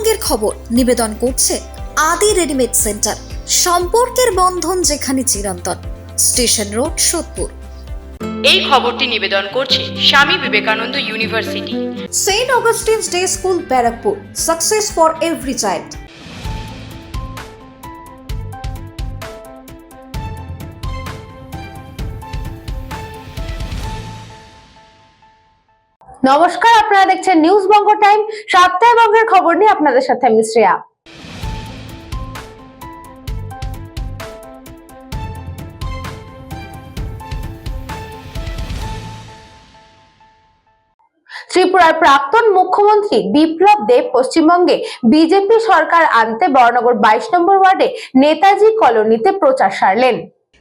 পশ্চিমবঙ্গের খবর নিবেদন করছে আদি রেডিমেড সেন্টার, সম্পর্কের বন্ধন যেখানে চিরন্তন। Station road, Sodepur. এই খবরটি নিবেদন করছে Swami Vivekananda university, saint Augustine's day school, Barrackpore. Success for every child. নমস্কার, আপনারা দেখছেন নিউজ বঙ্গ টাইম। সপ্তাহে বঙ্গের খবর নিয়ে আপনাদের সাথে আমি শ্রেয়া। ত্রিপুরার প্রাক্তন মুখ্যমন্ত্রী বিপ্লব দেব পশ্চিমবঙ্গে বিজেপি সরকার আনতে বরানগর 22 নম্বর ওয়ার্ডে নেতাজি কলোনিতে প্রচার সারলেন।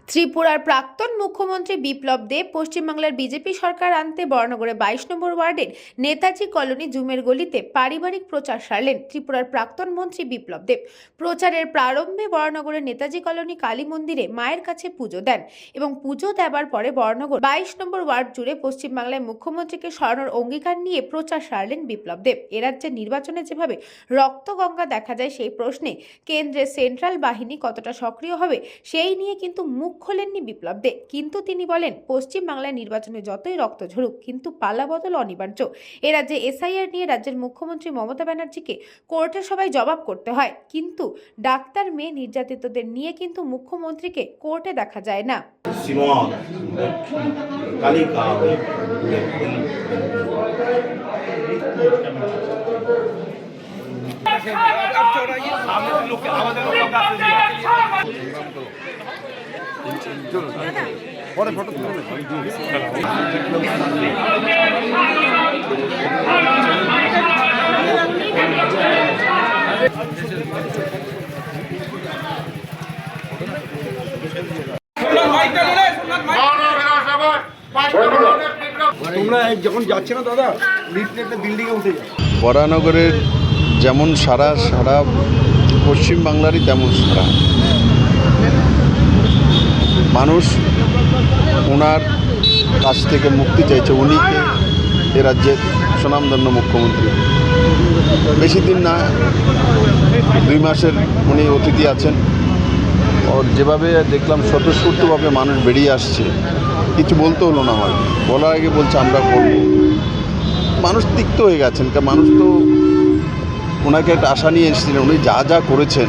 ত্রিপুরার প্রাক্তন মুখ্যমন্ত্রী বিপ্লব দেব পশ্চিমবাংলার বিজেপি সরকার আনতে বরানগরে 22 নম্বর ওয়ার্ডের নেতাজি কলোনি জুমের গলিতে পারিবারিক প্রচার সারলেন ত্রিপুরার প্রাক্তন মন্ত্রী বিপ্লব দেব। প্রচারের প্রারম্ভে বরানগরের নেতাজি কলোনি কালী মন্দিরে মায়ের কাছে পুজো দেন এবং পুজো দেবার পরে বরানগর 22 নম্বর ওয়ার্ড জুড়ে পশ্চিমবাংলায় মুখ্যমন্ত্রীকে সরানোর অঙ্গীকার নিয়ে প্রচার সারলেন বিপ্লব দেব। এ রাজ্যের নির্বাচনে যেভাবে রক্তগঙ্গা দেখা যায় সেই প্রশ্নে কেন্দ্রের সেন্ট্রাল বাহিনী কতটা সক্রিয় হবে সেই নিয়ে কিন্তু মুখ খোলেননি বিপ্লব দেব। কিন্তু তিনি বলেন, পশ্চিম বাংলায় নির্বাচনে যতই রক্ত ঝরুক কিন্তু পালাবদল অনিবার্য। এ রাজ্যে এসআইআর নিয়ে রাজ্যের মুখ্যমন্ত্রী মমতা ব্যানার্জিকে কোর্টে সবাই জবাব করতে হয়, কিন্তু ডাক্তার মেয়ে নির্যাতিতদের নিয়ে কিন্তু মুখ্যমন্ত্রীকে কোর্টে দেখা যায় না। পরে ফটো তুলে তোমরা যখন যাচ্ছে না দাদা, লিফটে একটা বিল্ডিংয়ে উঠে যাও। বরানগরের যেমন সারা পশ্চিমবাংলারই তেমন সারা মানুষ ওনার কাছ থেকে মুক্তি চাইছে। উনিকে এ রাজ্যের সুনামধন্য মুখ্যমন্ত্রী। বেশি দিন না, 2 মাসের উনি অতিথি আছেন। ওর যেভাবে দেখলাম স্বতঃস্ফূর্তভাবে মানুষ বেরিয়ে আসছে, কিছু বলতে হলো না, হয় বলার আগে বলছে আমরা করব। মানুষ তিক্ত হয়ে গেছেন, কারণ মানুষ তো ওনাকে একটা আশা নিয়ে এসেছিলেন। উনি যা যা করেছেন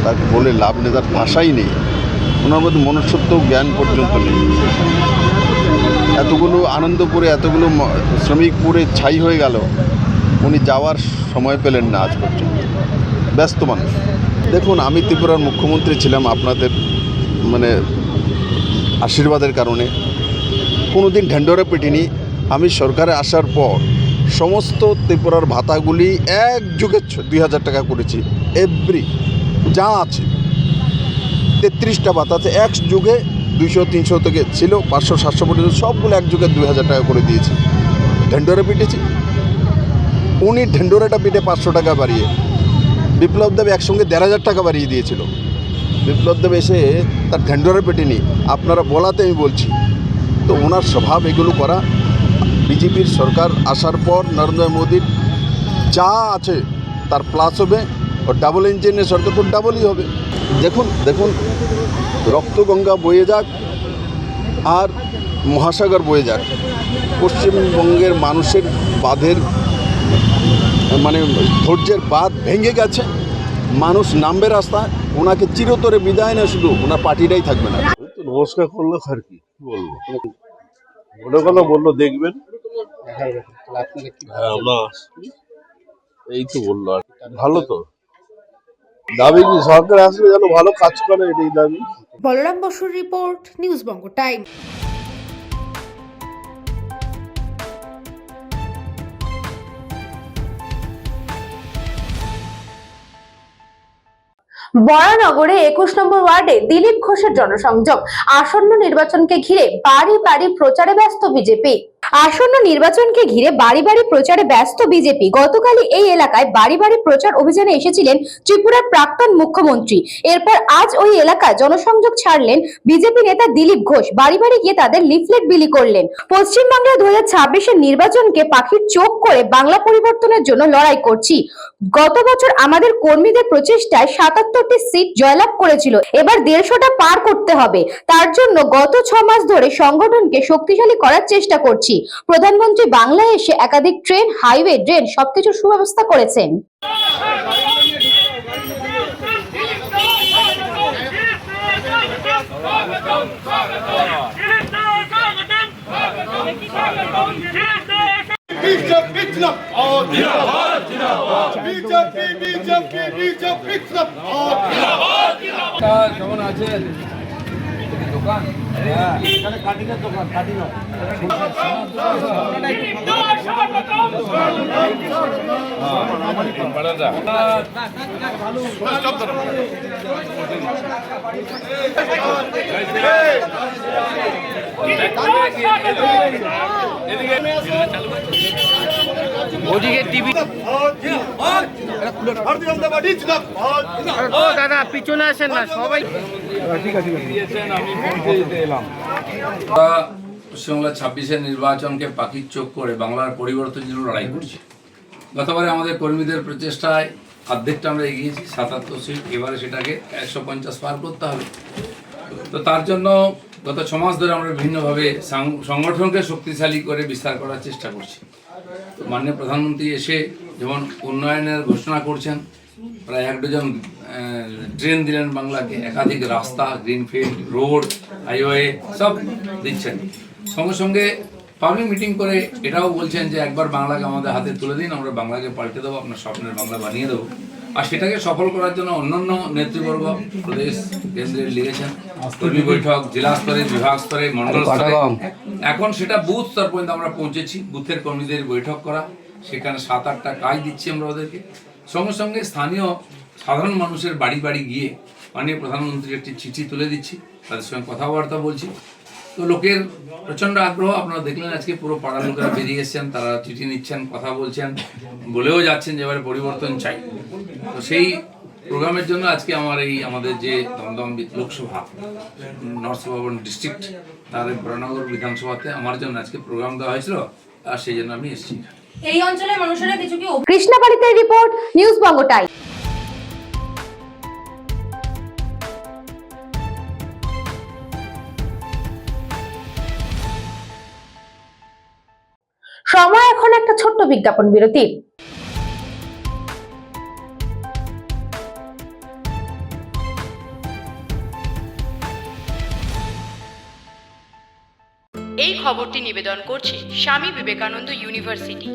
তাকে বলে লাভ নেই, তার ভাষাই নেই। ওনার মধ্যে মনুষ্যত্ব জ্ঞান পর্যন্ত নেই। এতগুলো আনন্দপুরে, এতগুলো শ্রমিক পুরে ছাই হয়ে গেল, উনি যাওয়ার সময় পেলেন না আজ পর্যন্ত। ব্যস্ত মানুষ। দেখুন, আমি ত্রিপুরার মুখ্যমন্ত্রী ছিলাম আপনাদের আশীর্বাদের কারণে। কোনো দিন ঢেন্ডরে পিটিনি। আমি সরকারে আসার পর সমস্ত ত্রিপুরার ভাতাগুলি এক যুগে 2000 টাকা করেছি। এভরি যা আছে 33টা ভাতা আছে, এক যুগে 200-300 থেকে ছিল 500-700 পর্যন্ত, সবগুলো এক যুগে 2000 টাকা করে দিয়েছি। ঢেন্ডরে পিটেছি, উনি ঢেন্ডরেটা পিটে 500 টাকা বাড়িয়ে, বিপ্লব দেব একসঙ্গে 1500 টাকা বাড়িয়ে দিয়েছিল। বিপ্লব দেব এসে তার ঢেন্ডরে পেটেনি, আপনারা বলাতে আমি বলছি। তো ওনার স্বভাব এগুলো করা। বিজেপির সরকার আসার পর নরেন্দ্র মোদীর যা আছে তার প্লাস হবে, ও ডাবল ইঞ্জিনের সরকার তো ডাবলই হবে। দেখুন রক্তগঙ্গা বয়ে যাক আর মহাসাগর বয়ে যাক, পশ্চিমবঙ্গের মানুষের বাঁধের ধৈর্যের বাঁধ ভেঙে গেছে। মানুষ নামবে রাস্তায়, ওনাকে চিরতরে বিদায় না, শুধু ওনার পার্টিটাই থাকবে না। নমস্কার করলো আর কি বলবো, মনে করলো বললো দেখবেন। আমরা এই তো বললো, আর ভালো তো দাবি কি সরকার আসলে যেন ভালো কাজ করে, এটাই দাবি। বলরাম বসুর রিপোর্ট, নিউজ বঙ্গ টাইম। বরানগরে 21 নম্বর ওয়ার্ডে দিলীপ ঘোষের জনসংযোগ। আসন্ন নির্বাচনকে ঘিরে বাড়ি বাড়ি প্রচারে ব্যস্ত বিজেপি। আসন্ন নির্বাচনকে ঘিরে বাড়ি বাড়ি প্রচারে ব্যস্ত বিজেপি। গতকালই এই এলাকায় বাড়ি বাড়ি প্রচার অভিযানে এসেছিলেন ত্রিপুরার প্রাক্তন মুখ্যমন্ত্রী। এরপর আজ ওই এলাকায় জনসংযোগ ছাড়লেন বিজেপি নেতা দিলীপ ঘোষ। বাড়ি বাড়ি গিয়ে তাদের লিফলেট বিলি করলেন। পশ্চিমবাংলা 2026-এর নির্বাচনকে পাখির চোখ করে বাংলা পরিবর্তনের জন্য লড়াই করছি। গত বছর আমাদের কর্মীদের প্রচেষ্টায় 77টি সিট জয়লাভ করেছিল, এবার 150টা পার করতে হবে। তার জন্য গত 6 মাস ধরে সংগঠনকে শক্তিশালী করার চেষ্টা করছি। প্রধানমন্ত্রী বাংলায় এসে একাধিক ট্রেন, হাইওয়ে, ড্রেন সবকিছুর সুব্যবস্থা করেছেন। কেমন আছেন? দোকান এখানে কাটিংয়ের দোকান, কাটিং ওদিকে টিভি ও দাদা পিছনে আসেন না সবাই। ঠিক আছে আমি পৌঁছে দিতে এলাম। পশ্চিমবাংলা 26-এর নির্বাচনকে পাখির চোখ করে বাংলার পরিবর্তনের জন্য লড়াই করছি। গতবারে আমাদের কর্মীদের প্রচেষ্টায় অর্ধেকটা আমরা এগিয়েছি, 77 সিট। এবারে সেটাকে 150 পার করতে হবে। তো তার জন্য গত 6 মাস ধরে আমরা বিভিন্নভাবে সংগঠনকে শক্তিশালী করে বিস্তার করার চেষ্টা করছি। তো মাননীয় প্রধানমন্ত্রী এসে যেমন উন্নয়নের ঘোষণা করছেন, প্রায় 1 ডজন ট্রেন দিলেন বাংলাকে, একাধিক রাস্তা, গ্রিনফিল্ড, রোড, হাইওয়ে সব দিচ্ছেন। সঙ্গে সঙ্গে পাবলিক মিটিং করে এটাও বলছেন যে একবার বাংলাকে আমাদের হাতে তুলে দিন, আমরা বাংলাকে পাল্টে দেবো, আপনার স্বপ্নের বাংলা বানিয়ে দেবো। আর সেটাকে সফল করার জন্য অন্যান্য নেতৃবর্গ প্রদেশ কেন্দ্রে লিখেছেন, কর্মী বৈঠক, জেলা স্তরে, বিভাগ স্তরে, মন্ডল স্তরে। এখন সেটা বুথ স্তর পর্যন্ত আমরা পৌঁছেছি। বুথের কর্মীদের বৈঠক করা, সেখানে 7-8টা কাজ দিচ্ছি আমরা ওদেরকে। সঙ্গে সঙ্গে স্থানীয় সাধারণ মানুষের বাড়ি বাড়ি গিয়ে মাননীয় প্রধানমন্ত্রীর একটি চিঠি তুলে দিচ্ছি, তাদের সঙ্গে কথাবার্তা বলছি। তো লোকের প্রচণ্ড আগ্রহ, আপনারা দেখলেন আজকে পুরো পাড়ার লোকেরা বেরিয়ে এসছেন, তারা চিঠি নিচ্ছেন, কথা বলছেন, বলেও যাচ্ছেন যে এবারে পরিবর্তন চাই। তো সেই প্রোগ্রামের জন্য আজকে আমাদের যে দমদম লোকসভা নর্থ সুবর্ণ ডিস্ট্রিক্ট, তার বরানগর বিধানসভাতে আমার জন্য আজকে প্রোগ্রাম দেওয়া হয়েছিল, আর সেই জন্য আমি এসেছি। এই অঞ্চলের মানুষেরা কিছু কি কৃষ্ণাবাড়িতে রিপোর্ট, নিউজ বঙ্গ টাইম। সময় এখন একটা ছোট্ট বিজ্ঞাপন বিরতির। এই খবরটি নিবেদন করছে স্বামী বিবেকানন্দ ইউনিভার্সিটি।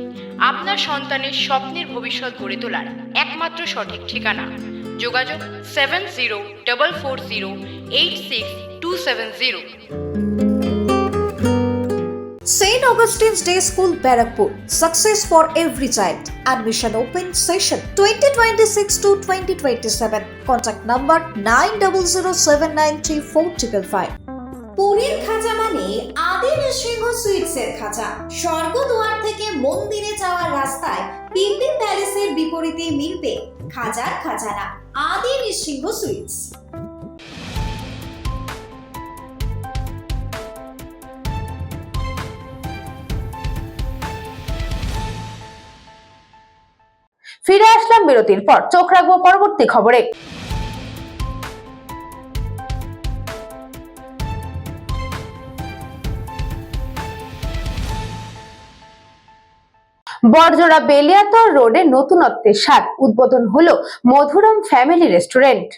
আপনার সন্তানের স্বপ্নের ভবিষ্যৎ গড়ে তোলার একমাত্র সঠিক ঠিকানা। যোগাযোগ 7044086270। St. Augustine's Day School, Barakpur. Success for every child. Admission open session 2026 to 2027. Contact number 9007934555. পুরীর খাঁচা মানে আদি নৃসিংহ সুইটসের খাঁচা। স্বর্গদুয়ার থেকে মন্দিরে যাওয়ার রাস্তায় পিপি প্যালেসের বিপরীতে মিলবে খাজার খাজানা আদি নৃসিংহ সুইটস। ফিরে আসলাম বিরতির পর। চোখ রাখবো পরবর্তী খবরে। বড়জোড়া বেলিয়াতর রোডে নতুনত্বের স্বাদ, উদ্বোধন হলো মধুরম ফ্যামিলি রেস্টুরেন্ট।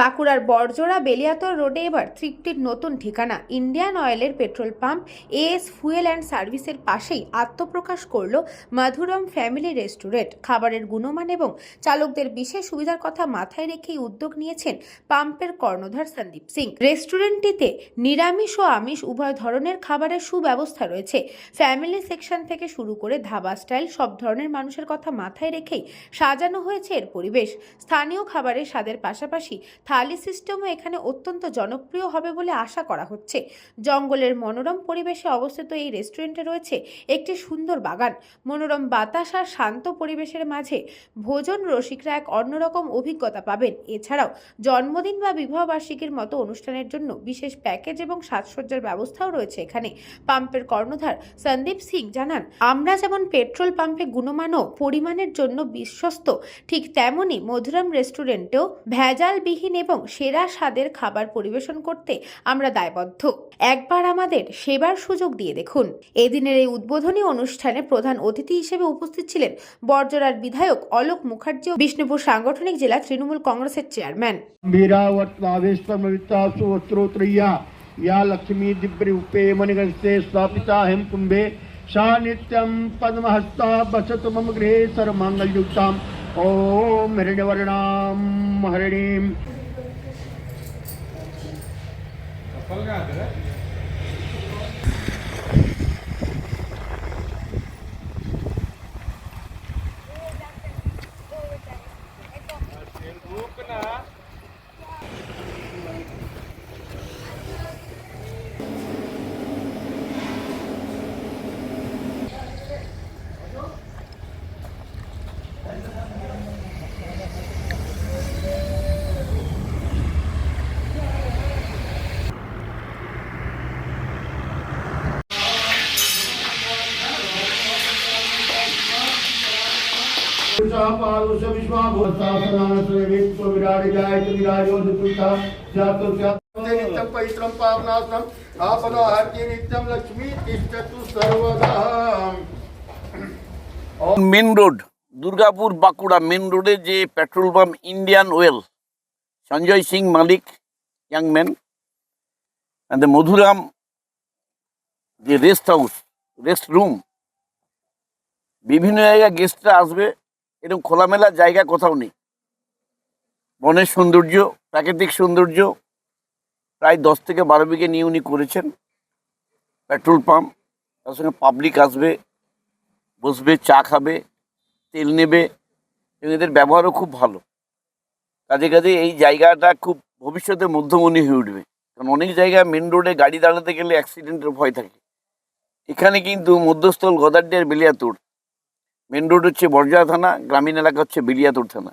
বাঁকুড়ার বড়জোড়া বেলিয়াতর রোডে এবার তৃপ্তির নতুন ঠিকানা। ইন্ডিয়ান অয়েলের petrol pump AS fuel and সার্ভিসের পাশেই আত্মপ্রকাশ করল মধুরম ফ্যামিলি রেস্টুরেন্ট। খাবারের গুণমান এবং চালকদের বিশেষ সুবিধার কথা মাথায় রেখেই উদ্যোগ নিয়েছেন পাম্পের কর্ণধার সন্দীপ সিং। রেস্টুরেন্টটিতে নিরামিষ ও আমিষ উভয় ধরনের খাবারের সুব্যবস্থা রয়েছে। ফ্যামিলি সেকশন থেকে শুরু করে ধাবা স্টাইল সব ধরনের মানুষের কথা মাথায় রেখেই সাজানো হয়েছে এর পরিবেশ। স্থানীয় খাবারের স্বাদের পাশাপাশি থালি সিস্টেমও এখানে অত্যন্ত জনপ্রিয় হবে বলে আশা করা হচ্ছে। জঙ্গলের মনোরম পরিবেশে অবস্থিত এই রেস্টুরেন্টে রয়েছে একটি সুন্দর বাগান। মনোরম বাতাস আর শান্ত পরিবেশের মাঝে ভোজন রসিকরা এক অন্যরকম অভিজ্ঞতা পাবেন। এছাড়াও জন্মদিন বা বিবাহবার্ষিকীর মতো অনুষ্ঠানের জন্য বিশেষ প্যাকেজ এবং সাজসজ্জার ব্যবস্থাও রয়েছে এখানে। পাম্পের কর্ণধার সন্দীপ সিং জানান, আমরা যেমন পেট্রোল পাম্পে গুণমান ও পরিমাণের জন্য বিশ্বস্ত, ঠিক তেমনি মধুরাম রেস্টুরেন্টেও ভেজালবিহীন এবং সেরা স্বাদের খাবার পরিবেশন করতে আমরা দায়বদ্ধ। একবার আমাদের সেবার সুযোগ দিয়ে দেখুন। এদিনের এই উদ্বোধনী অনুষ্ঠানে প্রধান অতিথি হিসেবে উপস্থিত ছিলেন বড়জোড়ার বিধায়ক অলোক মুখার্জি ও বিষ্ণুপুর সাংগঠনিক জেলা তৃণমূল কংগ্রেসের চেয়ারম্যান। या लक्ष्मी दिव्य रूपे मणिगस्ते स्वापिता हेम कुंभे सा नित्यं पद्महस्ता बसतु मम गृहे सर्वमंगलयुक्ताम् ओम हिरण्यवर्णां हरिणीं। Main road Durgapur Bankura main রোডে যে petrol pump Indian Oil, Sanjay Singh মালিক, young man, and the Madhuram যে রেস্ট হাউস, রেস্ট রুম, বিভিন্ন জায়গায় গেস্টরা আসবে, এরকম খোলামেলা জায়গা কোথাও নেই। বনের সৌন্দর্য, প্রাকৃতিক সৌন্দর্য, প্রায় 10 থেকে 12 বিঘে নিয়ে উনি করেছেন পেট্রোল পাম্প। তার সঙ্গে পাবলিক আসবে, বসবে, চা খাবে, তেল নেবে, এবং এদের ব্যবহারও খুব ভালো। কাজে কাজে এই জায়গাটা খুব ভবিষ্যতে মধ্যমণি হয়ে উঠবে, কারণ অনেক জায়গায় মেন রোডে গাড়ি দাঁড়াতে গেলে অ্যাক্সিডেন্টের ভয় থাকে। এখানে কিন্তু মধ্যস্থল গদারডিয়ার বেলিয়াতোড়, মেন রোড হচ্ছে বড়জোড়া থানা, গ্রামীণ এলাকা হচ্ছে বেলিয়াতোড় থানা।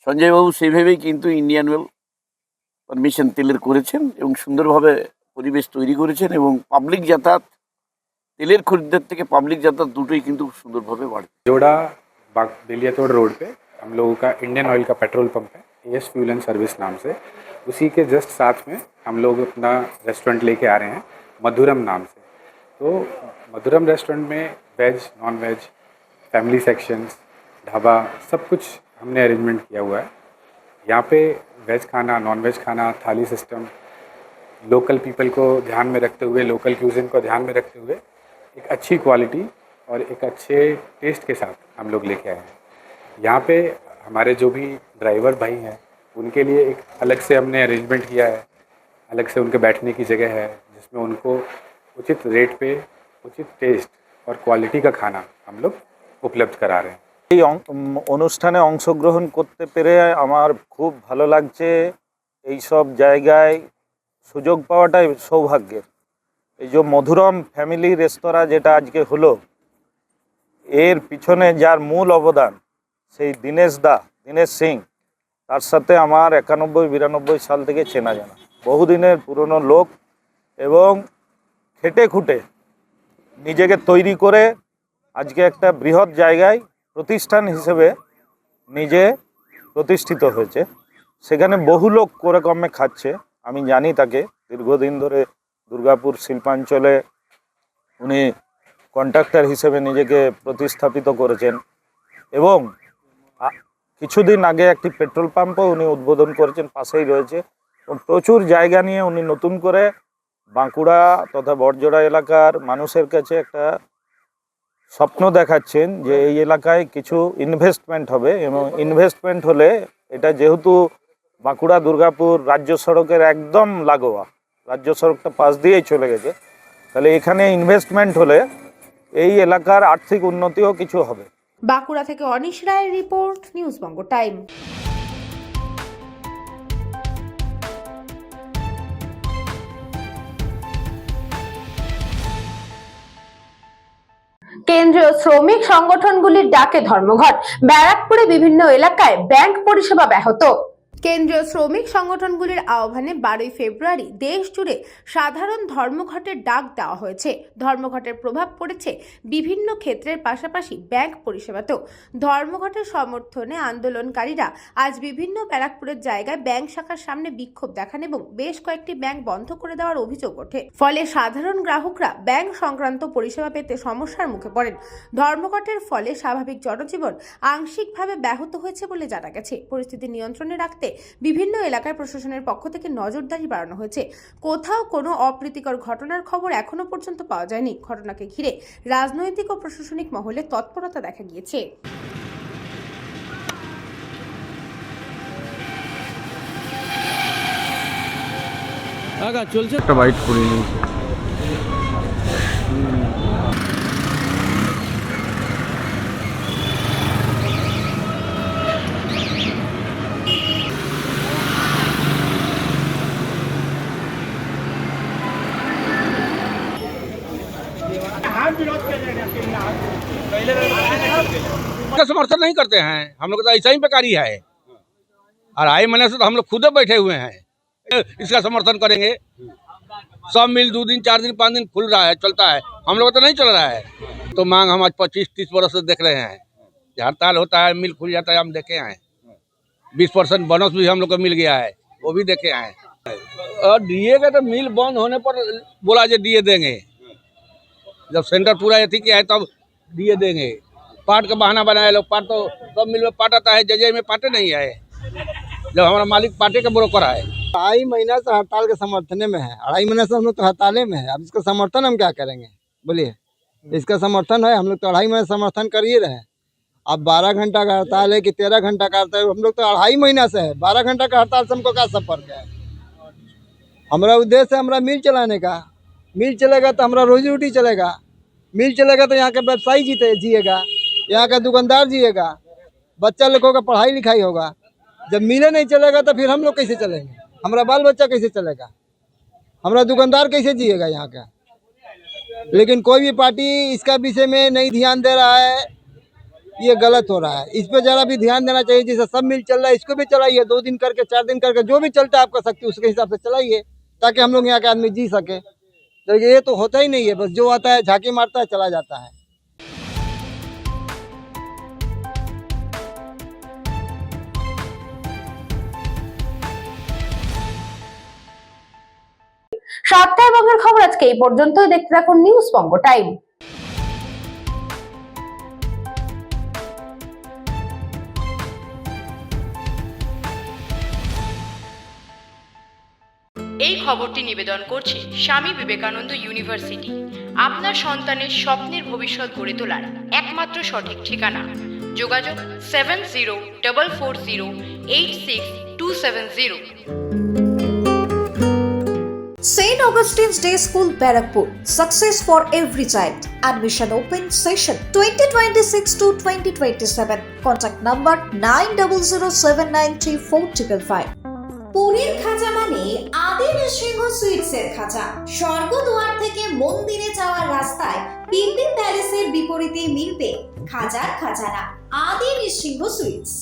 সঞ্জয়বাবু সেইভাবেই কিন্তু ইন্ডিয়ান ওয়েল পারমিশন তেলের করেছেন এবং সুন্দরভাবে পরিবেশ তৈরি করেছেন, এবং পাবলিক যাতায়াত, তেলের খরিদ্দার থেকে পাবলিক যাতাयात দুটোই কিন্তু সুন্দরভাবে বাড়বে। जोड़ा बेलियातोड़ रोड पे हम लोगों का इंडियन ऑयल का पेट्रोल पंप है, एस फ्यूल एंड सर्विस नाम से। उसी के जस्ट साथ में हम लोग अपना रेस्टोरेंट लेके आ रहे हैं मधुरम नाम से। तो मधुरम रेस्टोरेंट में veg, non veg, family sections, dhaba, सब कुछ हमने अरेंजमेंट किया हुआ है। यहाँ पे वेज खाना, नॉन वेज खाना, थाली सिस्टम, लोकल पीपल को ध्यान में रखते हुए, लोकल क्यूजिन को ध्यान में रखते हुए एक अच्छी क्वालिटी और एक अच्छे टेस्ट के साथ हम लोग लेके आए हैं। यहाँ पे हमारे जो भी ड्राइवर भाई हैं उनके लिए एक अलग से हमने अरेंजमेंट किया है, अलग से उनके बैठने की जगह है, जिसमें उनको उचित रेट पे उचित टेस्ट और क्वालिटी का खाना हम लोग उपलब्ध करा रहे हैं। এই অনুষ্ঠানে অংশগ্রহণ করতে পেরে আমার খুব ভালো লাগছে। এই সব জায়গায় সুযোগ পাওয়াটাই সৌভাগ্যের। এই যে মধুরম ফ্যামিলি রেস্তোরাঁ যেটা আজকে হলো, এর পিছনে যার মূল অবদান সেই দীনেশ সিং, তার সাথে আমার 91-92 সাল থেকে চেনা জানা, বহুদিনের পুরনো লোক, এবং খেটে খুঁটে নিজেকে তৈরি করে আজকে একটা বৃহৎ জায়গায় প্রতিষ্ঠান হিসেবে নিজে প্রতিষ্ঠিত হয়েছে। সেখানে বহু লোক করে কমে খাচ্ছে, আমি জানি তাকে। দীর্ঘদিন ধরে দুর্গাপুর শিল্পাঞ্চলে উনি কন্ট্রাক্টর হিসেবে নিজেকে প্রতিস্থাপিত করেছেন, এবং কিছুদিন আগে একটি পেট্রোল পাম্পও উনি উদ্বোধন করেছেন, পাশেই রয়েছে। এবং প্রচুর জায়গা নিয়ে উনি নতুন করে বাঁকুড়া তথা বড়জোড়া এলাকার মানুষের কাছে একটা স্বপ্ন দেখাচ্ছেন যে এই এলাকায় কিছু ইনভেস্টমেন্ট হবে, এবং ইনভেস্টমেন্ট হলে এটা যেহেতু বাঁকুড়া দুর্গাপুর রাজ্য সড়কের একদম লাগোয়া, রাজ্য সড়কটা পাশ দিয়েই চলে গেছে, তাহলে এখানে ইনভেস্টমেন্ট হলে এই এলাকার আর্থিক উন্নতিও কিছু হবে। বাঁকুড়া থেকে অনিশ রায়ের রিপোর্ট, নিউজ বঙ্গ টাইম। কেন্দ্রীয় শ্রমিক সংগঠনগুলির ডাকে ধর্মঘট, ব্যারাকপুরে বিভিন্ন এলাকায় ব্যাংক পরিষেবা ব্যাহত। কেন্দ্রীয় শ্রমিক সংগঠনগুলির আহ্বানে 12 ফেব্রুয়ারি দেশ জুড়ে সাধারণ ধর্মঘটের ডাক দেওয়া হয়েছে। ধর্মঘটের প্রভাব পড়েছে বিভিন্ন ক্ষেত্রের পাশাপাশি ব্যাংক পরিষেবাতেও। ধর্মঘটের সমর্থনে আন্দোলনকারীরা আজ বিভিন্ন ব্যারাকপুরের জায়গায় ব্যাংক শাখার সামনে বিক্ষোভ দেখান এবং বেশ কয়েকটি ব্যাংক বন্ধ করে দেওয়ার অভিযোগ ওঠে। ফলে সাধারণ গ্রাহকরা ব্যাংক সংক্রান্ত পরিষেবা পেতে সমস্যার মুখে পড়েন। ধর্মঘটের ফলে স্বাভাবিক জনজীবন আংশিকভাবে ব্যাহত হয়েছে বলে জানা গেছে। পরিস্থিতি নিয়ন্ত্রণে রাখতে বিভিন্ন এলাকায় প্রশাসনের পক্ষ থেকে নজরদারি বাড়ানো হয়েছে। কোথাও কোনো অপ্রীতিকর ঘটনার খবর এখনো পর্যন্ত পাওয়া যায়নি। ঘটনাকে ঘিরে রাজনৈতিক ও প্রশাসনিক মহলে তৎপরতা দেখা গিয়েছে। চলছে একটা বাইট করে নিয়েছে। का समर्थन नहीं करते हैं हम लोग, तो ऐसा ही बेकारी है। और आई महीने से तो हम लोग खुद बैठे हुए हैं, इसका समर्थन करेंगे। सब मिल 2 दिन 4 दिन 5 दिन खुल रहा है, चलता है, हम लोग तो नहीं चल रहा है। तो मांग हम आज 25-30 वर्ष से देख रहे हैं। हड़ताल होता है, मिल खुल जाता है, हम देखे हैं। 20% बोनस भी हम लोग को मिल गया है, वो भी देखे हैं। और डीए का तो मिल बंद होने पर बोला जो डीए देंगे, जब सेंटर पूरा ये किया है तब डीए देंगे। पाट का बहाना बनाया लोग, पाट तो सब मिल में पाट आता है, जजे में पाटे नहीं है। जब हमारा मालिक पाटे का ब्रोकर है। 2.5 महीना से हड़ताल के समर्थन में है, 2.5 महीने से हम लोग तो हड़ताले में है। अब इसका समर्थन हम क्या करेंगे बोलिए? इसका समर्थन है, हम लोग तो 2.5 महीने समर्थन कर ही रहे हैं। अब 12 घंटा का हड़ताल है कि 13 घंटा का हड़ताल है, हम लोग तो 2.5 महीना से है। 12 घंटा का हड़ताल से हमको क्या संपर्क है? हमारा उद्देश्य है हमारा मिल चलाने का। मिल चलेगा तो हमारा रोजी रोटी चलेगा, मिल चलेगा तो यहाँ का व्यवसायी जिएगा, यहाँ का दुकानदार जिएगा, बच्चा लोगों का पढ़ाई लिखाई होगा। जब मिले नहीं चलेगा तो फिर हम लोग कैसे चलेंगे? हमारा बाल बच्चा कैसे चलेगा? हमारा दुकानदार कैसे जिएगा यहाँ का? लेकिन कोई भी पार्टी इसका विषय में नहीं ध्यान दे रहा है, ये गलत हो रहा है। इस पे ज़रा भी ध्यान देना चाहिए। जैसे सब मिल चल रहा है, इसको भी चलाइए, 2 दिन करके 4 दिन करके, जो भी चलता है आपका शक्ति उसके हिसाब से चलाइए, ताकि हम लोग यहाँ के आदमी जी सके। तो ये तो होता ही नहीं है, बस जो आता है झांकी मारता है चला जाता है। সাতটায় বঙ্গের খবর আজকে এই পর্যন্তই। দেখতে থাকুন নিউজ বঙ্গ টাইম। এই খবরটি নিবেদন করছে স্বামী বিবেকানন্দ ইউনিভার্সিটি। আপনার সন্তানের স্বপ্নের ভবিষ্যৎ গড়ে তোলার একমাত্র সঠিক ঠিকানা। যোগাযোগ 7044086270। St. Augustine's Day School, Barakpur. Success for every child. Admission open session 2026 to 2027. Contact number 9007934555. পুরীর খাজা মানে আদি নৃসিংহ সুইটসের খাজা। স্বর্গদুয়ার থেকে মন্দিরে যাওয়ার রাস্তায় পিপি প্যালেসের বিপরীতে মিলবে খাজার খাজানা আদি নৃসিংহ সুইটস।